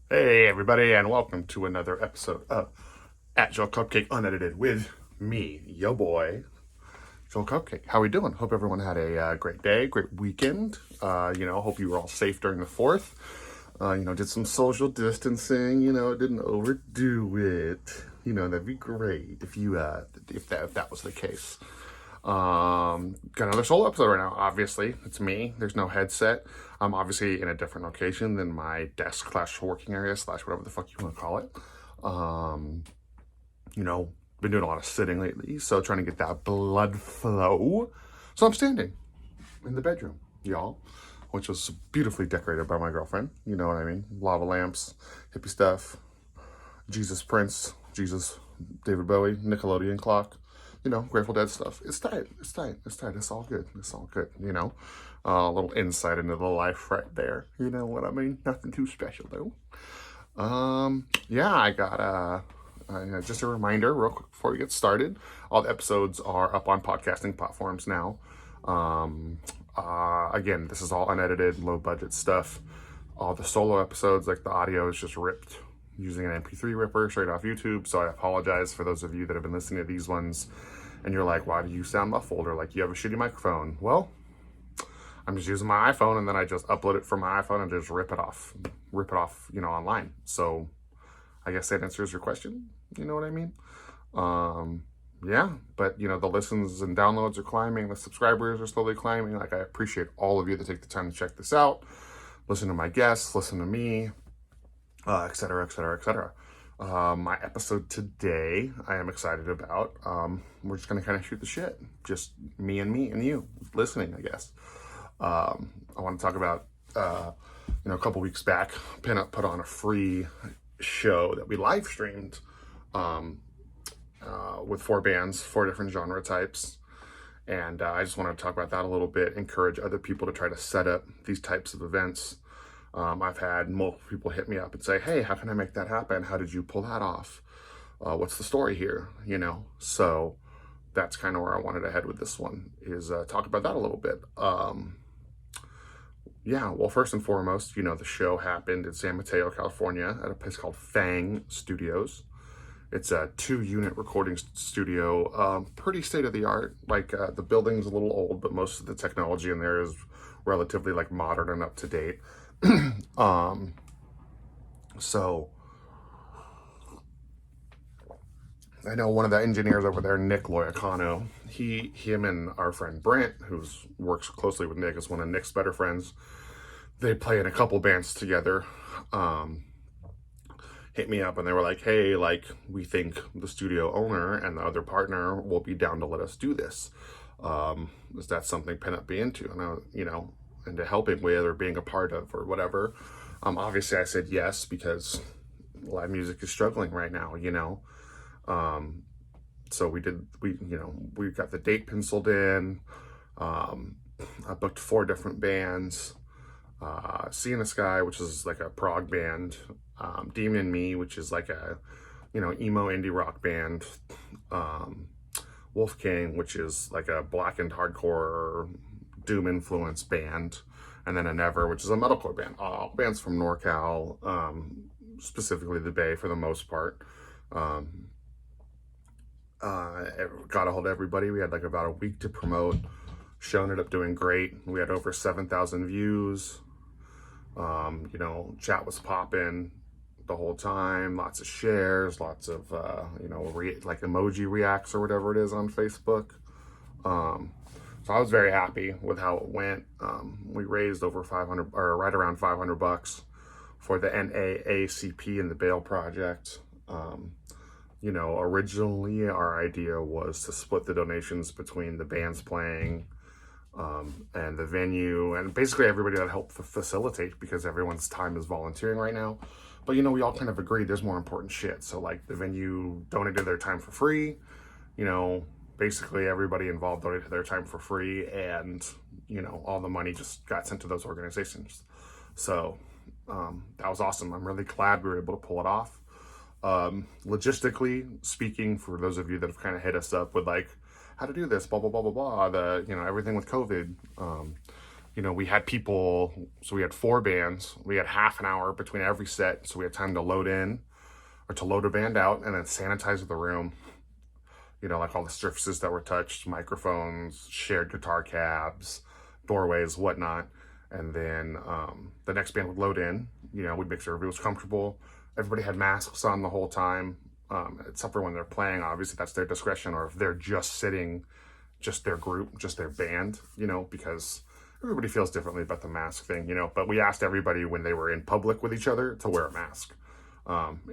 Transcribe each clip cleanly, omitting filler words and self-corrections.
Hey, everybody, and welcome to another episode of Joe Cupcake Unedited with me, yo boy, Joe Cupcake. How we doing? Hope everyone had a great day, great weekend. Hope you were all safe during the 4th. Did some social distancing. Didn't overdo it. That'd be great if that was the case. Got another solo episode right now. Obviously, it's me. There's no headset. I'm obviously in a different location than my desk slash working area slash whatever the fuck you want to call it. Um, been doing a lot of sitting lately, so trying to get that blood flow. So I'm standing in the bedroom, y'all, which was beautifully decorated by my girlfriend. You know what I mean? Lava lamps, hippie stuff, Jesus Prince, Jesus, David Bowie, Nickelodeon clock, Grateful Dead stuff. It's tight. It's tight. It's tight. It's all good. It's all good. A little insight into the life right there. You know what I mean? Nothing too special though. I got just a reminder real quick before we get started. All the episodes are up on podcasting platforms now. Again, this is all unedited, low budget stuff. All the solo episodes, like the audio is just ripped using an MP3 ripper straight off YouTube. So I apologize for those of you that have been listening to these ones and you're like, why do you sound muffled? Or like, you have a shitty microphone. Well, I'm just using my iPhone and then I just upload it from my iPhone and just rip it off, online. So I guess that answers your question. You know what I mean? But the listens and downloads are climbing. The subscribers are slowly climbing. Like, I appreciate all of you that take the time to check this out. Listen to my guests, listen to me, et cetera, et cetera, et cetera. My episode today, I am excited about. We're just going to kind of shoot the shit. Just me and you listening, I guess. I want to talk about, a couple weeks back, PinUp put on a free show that we live streamed with 4 bands, 4 different genre types. And I just want to talk about that a little bit, encourage other people to try to set up these types of events. I've had multiple people hit me up and say, hey, how can I make that happen? How did you pull that off? What's the story here? So that's kind of where I wanted to head with this one, is talk about that a little bit. Well, first and foremost, the show happened in San Mateo, California at a place called Fang Studios. It's a 2-unit recording studio, pretty state-of-the-art. Like, the building's a little old, but most of the technology in there is relatively, like, modern and up-to-date. So I know one of the engineers over there, Nick Loyacano, him and our friend Brent, who works closely with Nick, is one of Nick's better friends. They play in a couple bands together. Hit me up and they were like, hey, like, we think the studio owner and the other partner will be down to let us do this. Is that something PinUp be into? And into helping with or being a part of or whatever. Obviously I said yes, because live music is struggling right now, So we got the date penciled in. I booked 4 different bands. Sea in the Sky, which is like a prog band. Demon and Me, which is like a, emo indie rock band. Wolf King, which is like a blackened hardcore doom influence band. And then a Never, which is a metalcore band. All bands from NorCal, specifically the Bay for the most part. Got a hold of everybody. We had like about a week to promote. Show ended up doing great. We had over 7,000 views. Chat was popping the whole time. Lots of shares, lots of, like emoji reacts or whatever it is on Facebook. So I was very happy with how it went. We raised over 500, or right around $500 for the NAACP and the Bail Project. Originally our idea was to split the donations between the bands playing and the venue and basically everybody that helped facilitate, because everyone's time is volunteering right now. But we all kind of agreed there's more important shit. So like the venue donated their time for free, basically everybody involved donated their time for free, and all the money just got sent to those organizations. So that was awesome. I'm really glad we were able to pull it off. Logistically speaking, for those of you that have kind of hit us up with like how to do this, blah blah blah blah blah, everything with COVID, we had people, so we had 4 bands. We had half an hour between every set, so we had time to load in or to load a band out and then sanitize the room. Like all the surfaces that were touched, microphones, shared guitar cabs, doorways, whatnot. And then the next band would load in. We'd make sure everybody was comfortable. Everybody had masks on the whole time, except for when they're playing. Obviously, that's their discretion, or if they're just sitting, just their group, just their band, because everybody feels differently about the mask thing, But we asked everybody when they were in public with each other to wear a mask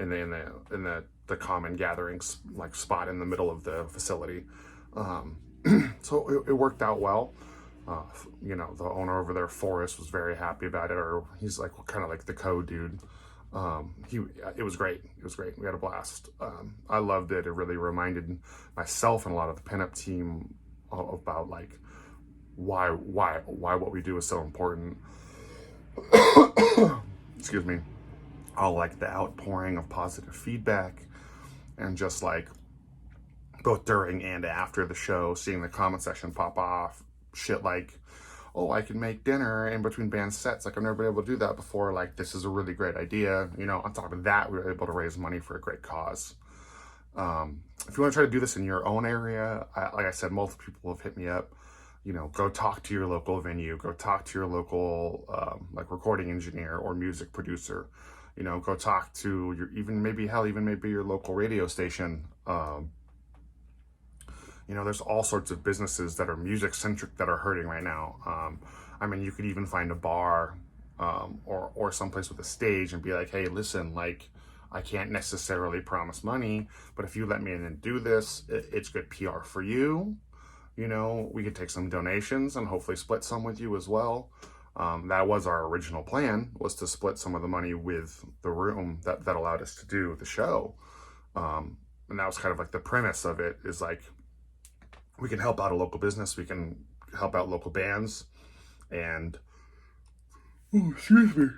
in the common gatherings like spot in the middle of the facility. So it worked out well. The owner over there, Forrest, was very happy about it, or he's like kind of like the co-dude. It was great. It was great. We had a blast. I loved it. It really reminded myself and a lot of the PinUp team about like why what we do is so important. Excuse me. All like the outpouring of positive feedback, and just like both during and after the show, seeing the comment section pop off, shit like, oh, I can make dinner in between band sets. Like, I've never been able to do that before. Like, this is a really great idea. On top of that, we were able to raise money for a great cause. If you want to try to do this in your own area, like I said, multiple people have hit me up. Go talk to your local venue. Go talk to your local, like recording engineer or music producer. Go talk to maybe your local radio station. There's all sorts of businesses that are music centric that are hurting right now. You could even find a bar or someplace with a stage and be like, hey, listen, like, I can't necessarily promise money, but if you let me in and do this, it's good PR for you. We could take some donations and hopefully split some with you as well. That was our original plan, was to split some of the money with the room that allowed us to do the show. And that was kind of like the premise of it, is like, we can help out a local business, we can help out local bands, and excuse me.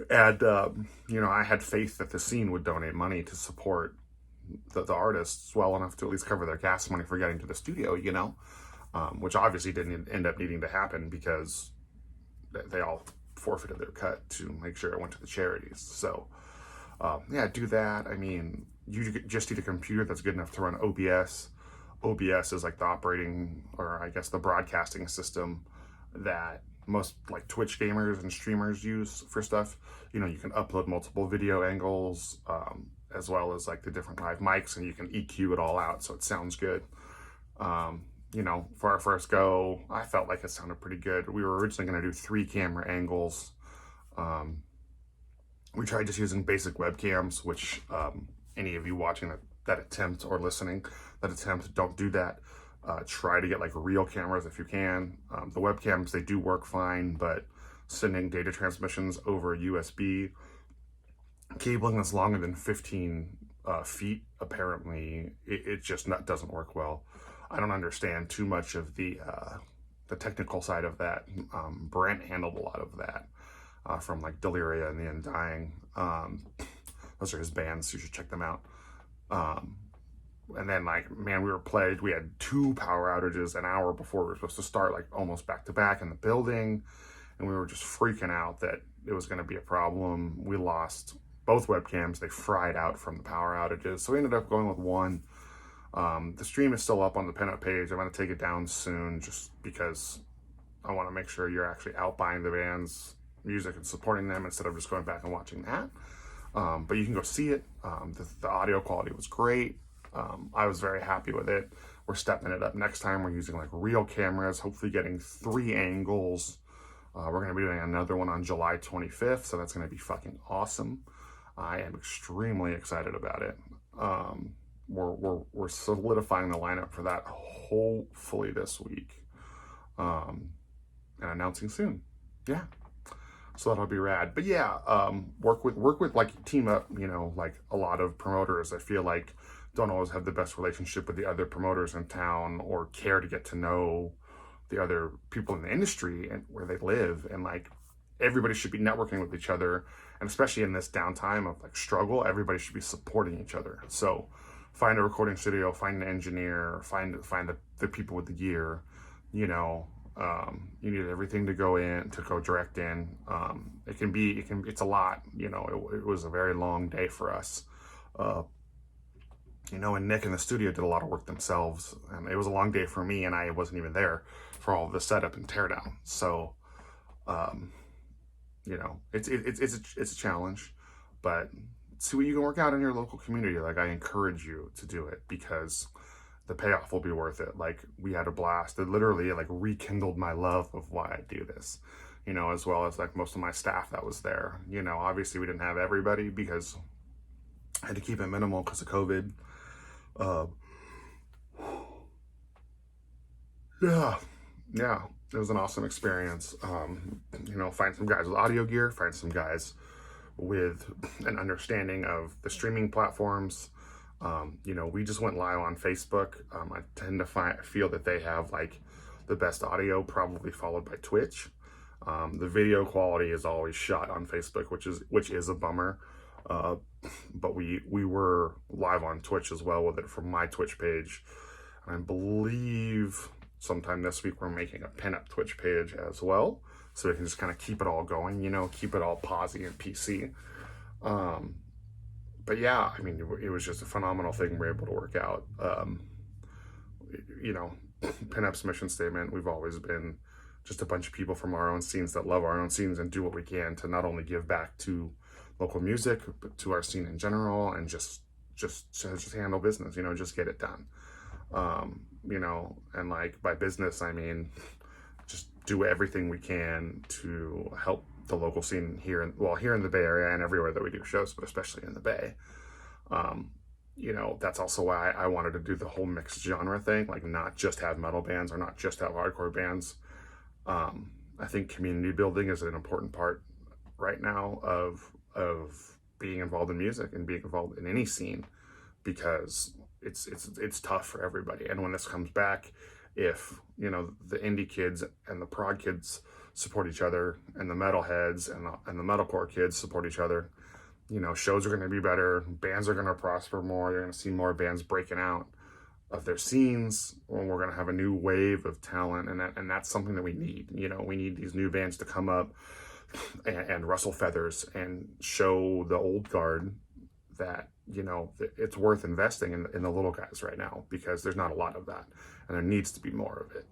And I had faith that the scene would donate money to support the artists well enough to at least cover their gas money for getting to the studio, which obviously didn't end up needing to happen because they all forfeited their cut to make sure it went to the charities. So do that. You just need a computer that's good enough to run OBS. OBS is like the operating, or I guess the broadcasting system that most like Twitch gamers and streamers use for stuff. You can upload multiple video angles, as well as like the different live mics, and you can EQ it all out so it sounds good. For our first go, I felt like it sounded pretty good. We were originally going to do 3 camera angles. We tried just using basic webcams, which any of you watching that attempt or listening that attempt, don't do that. Try to get like real cameras if you can. The webcams, they do work fine, but sending data transmissions over USB, cabling that's longer than 15 feet, apparently, it just doesn't work well. I don't understand too much of the technical side of that. Brent handled a lot of that from like Deliria and the Undying. Those are his bands, so you should check them out. And then we had 2 power outages an hour before we were supposed to start, like almost back to back in the building. And we were just freaking out that it was going to be a problem. We lost both webcams. They fried out from the power outages. So we ended up going with 1. The stream is still up on the PinUp page. I'm going to take it down soon just because I want to make sure you're actually out buying the band's music and supporting them instead of just going back and watching that. But you can go see it. The audio quality was great. I was very happy with it. We're stepping it up next time. We're using like real cameras, hopefully getting 3 angles. We're going to be doing another one on July 25th, so that's going to be fucking awesome. I am extremely excited about it. We're solidifying the lineup for that hopefully this week, and announcing soon. Yeah, so that'll be rad. But yeah, work with like team up. Like a lot of promoters, I feel like, don't always have the best relationship with the other promoters in town, or care to get to know the other people in the industry and where they live. And like, everybody should be networking with each other, and especially in this downtime of like struggle, everybody should be supporting each other. So find a recording studio, find an engineer, find the people with the gear, You need everything to go direct in. It's a lot, it was a very long day for us. Uh, and Nick in the studio did a lot of work themselves, and it was a long day for me, and I wasn't even there for all of the setup and teardown. So, um, it's a challenge, but see what you can work out in your local community. Like, I encourage you to do it because the payoff will be worth it. Like, we had a blast. It literally like rekindled my love of why I do this, as well as like most of my staff that was there. Obviously we didn't have everybody because I had to keep it minimal because of COVID. Yeah, yeah, it was an awesome experience. Find some guys with audio gear, find some guys with an understanding of the streaming platforms. We just went live on Facebook. I tend to feel that they have like the best audio, probably followed by Twitch. The video quality is always shot on Facebook, which is a bummer. But we were live on Twitch as well with it from my Twitch page. And I believe sometime this week we're making a PinUp Twitch page as well, so we can just kind of keep it all going, keep it all posy and PC. But yeah, I mean, it was just a phenomenal thing we were able to work out. PinUp's mission statement, we've always been just a bunch of people from our own scenes that love our own scenes and do what we can to not only give back to local music, but to our scene in general, and just handle business, just get it done. And like by business, I mean, just do everything we can to help the local scene here in the Bay Area and everywhere that we do shows, but especially in the Bay. That's also why I wanted to do the whole mixed genre thing, like not just have metal bands or not just have hardcore bands. I think community building is an important part right now of being involved in music and being involved in any scene, because it's tough for everybody. And when this comes back, if the indie kids and the prog kids support each other, and the metalheads and the metalcore kids support each other, shows are going to be better, bands are going to prosper more, you're going to see more bands breaking out of their scenes, and we're going to have a new wave of talent, and that's something that we need. We need these new bands to come up and rustle feathers and show the old guard that it's worth investing in the little guys right now, because there's not a lot of that, and there needs to be more of it.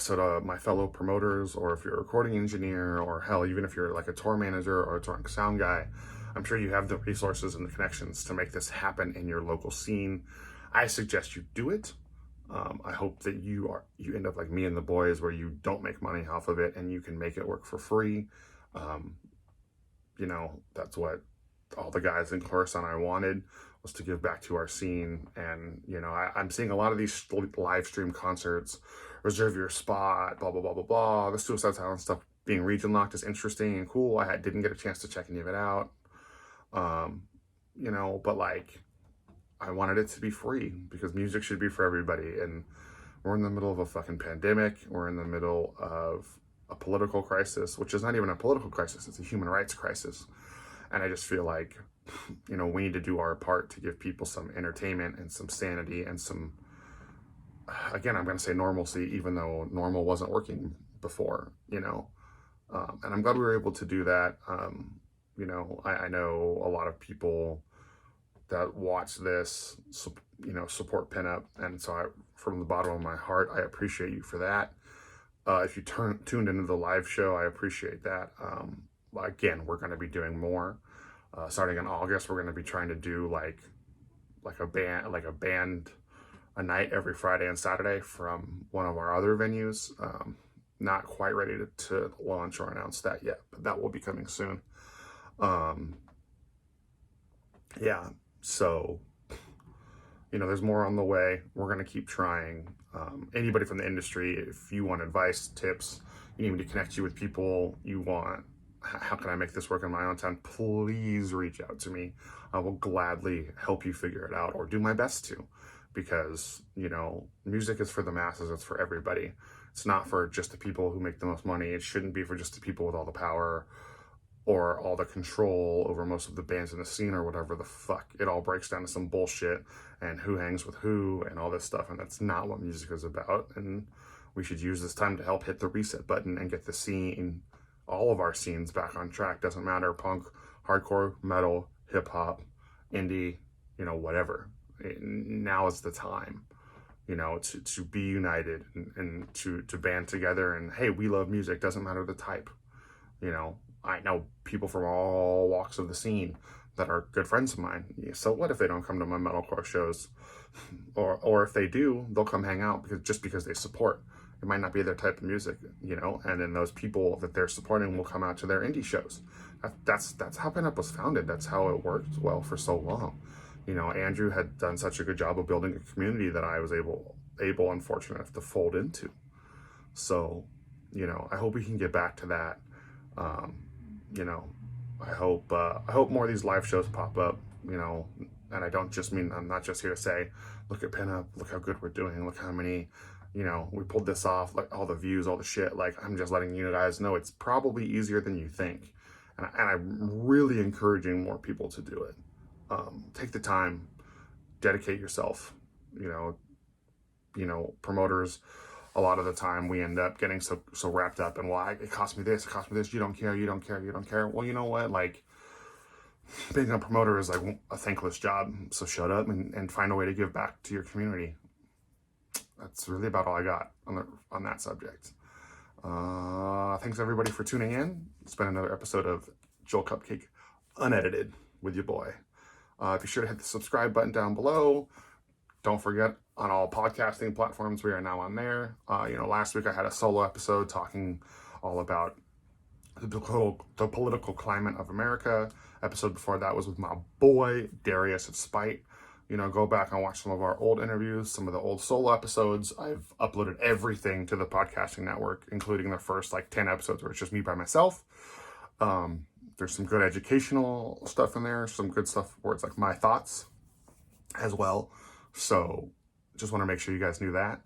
So to my fellow promoters, or if you're a recording engineer, or hell, even if you're like a tour manager or a touring sound guy, I'm sure you have the resources and the connections to make this happen in your local scene. I suggest you do it. I hope that you end up like me and the boys, where you don't make money off of it and you can make it work for free. That's what all the guys in Coruscant I wanted, was to give back to our scene. And I'm seeing a lot of these live stream concerts, reserve your spot, blah blah blah blah blah. The Suicide Silence stuff being region locked is interesting and cool. I didn't get a chance to check any of it out. But like, I wanted it to be free, because music should be for everybody. And we're in the middle of a fucking pandemic. We're in the middle of a political crisis, which is not even a political crisis, it's a human rights crisis. And I just feel like, we need to do our part to give people some entertainment and some sanity and some, again, I'm going to say normalcy, even though normal wasn't working before, and I'm glad we were able to do that. I know a lot of people that watch this, support PinUp. And so from the bottom of my heart, I appreciate you for that. If you tuned into the live show, I appreciate that. Again, we're going to be doing more. Starting in August, we're going to be trying to do like a band a night every Friday and Saturday from one of our other venues. Not quite ready to launch or announce that yet, but that will be coming soon. So there's more on the way. We're going to keep trying. Anybody from the industry, if you want advice, tips, you need me to connect you with people, how can I make this work in my own town, please reach out to me. I will gladly help you figure it out, or do my best to, because, music is for the masses. It's for everybody. It's not for just the people who make the most money. It shouldn't be for just the people with all the power or all the control over most of the bands in the scene or whatever the fuck. It all breaks down to some bullshit and who hangs with who and all this stuff, and that's not what music is about. And we should use this time to help hit the reset button and get the scene, all of our scenes, back on track. Doesn't matter, punk, hardcore, metal, hip-hop, indie, whatever. Now is the time, to be united and to band together. And hey, we love music, doesn't matter the type. I know people from all walks of the scene that are good friends of mine. So what if they don't come to my metalcore shows? Or if they do, they'll come hang out because they support. It might not be their type of music, and then those people that they're supporting will come out to their indie shows. That's how PinUp was founded. That's how it worked well for so long. Andrew had done such a good job of building a community that I was able and fortunate enough to fold into. So, I hope we can get back to that. I hope more of these live shows pop up, and I don't just mean, I'm not just here to say, look at PinUp, look how good we're doing, look how many, we pulled this off, like all the views, all the shit. Like, I'm just letting you guys know it's probably easier than you think. And I'm really encouraging more people to do it. Take the time, dedicate yourself. Promoters, a lot of the time we end up getting so wrapped up in, well, it cost me this, you don't care. Well, you know what, like, being a promoter is like a thankless job, so shut up and find a way to give back to your community. That's really about all I got on that subject. Thanks everybody for tuning in. It's been another episode of Joel Cupcake Unedited with your boy. Be sure to hit the subscribe button down below. Don't forget, on all podcasting platforms, we are now on there. Last week I had a solo episode talking all about the political climate of America. Episode before that was with my boy, Darius of Spite. Go back and watch some of our old interviews, some of the old solo episodes. I've uploaded everything to the podcasting network, including the first 10 episodes where it's just me by myself. There's some good educational stuff in there, some good stuff where it's like my thoughts as well. So just want to make sure you guys knew that.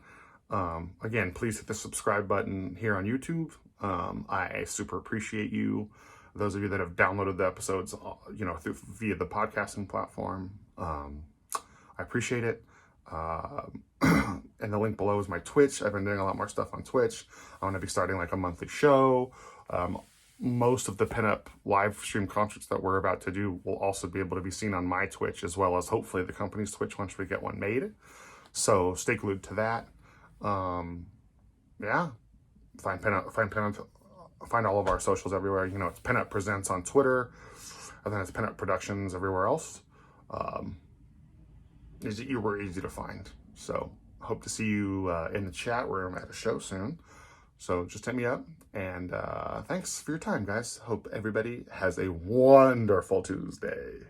Again, please hit the subscribe button here on YouTube. I super appreciate you. Those of you that have downloaded the episodes, via the podcasting platform, I appreciate it. And the link below is my Twitch. I've been doing a lot more stuff on Twitch. I'm going to be starting a monthly show. Most of the PinUp live stream concerts that we're about to do will also be able to be seen on my Twitch, as well as hopefully the company's Twitch once we get one made. So stay glued to that. Yeah, find PinUp, find all of our socials everywhere. It's PinUp Presents on Twitter, and then it's PinUp Productions everywhere else. We're easy to find. So hope to see you in the chat room at a show soon. So just hit me up, and thanks for your time, guys. Hope everybody has a wonderful Tuesday.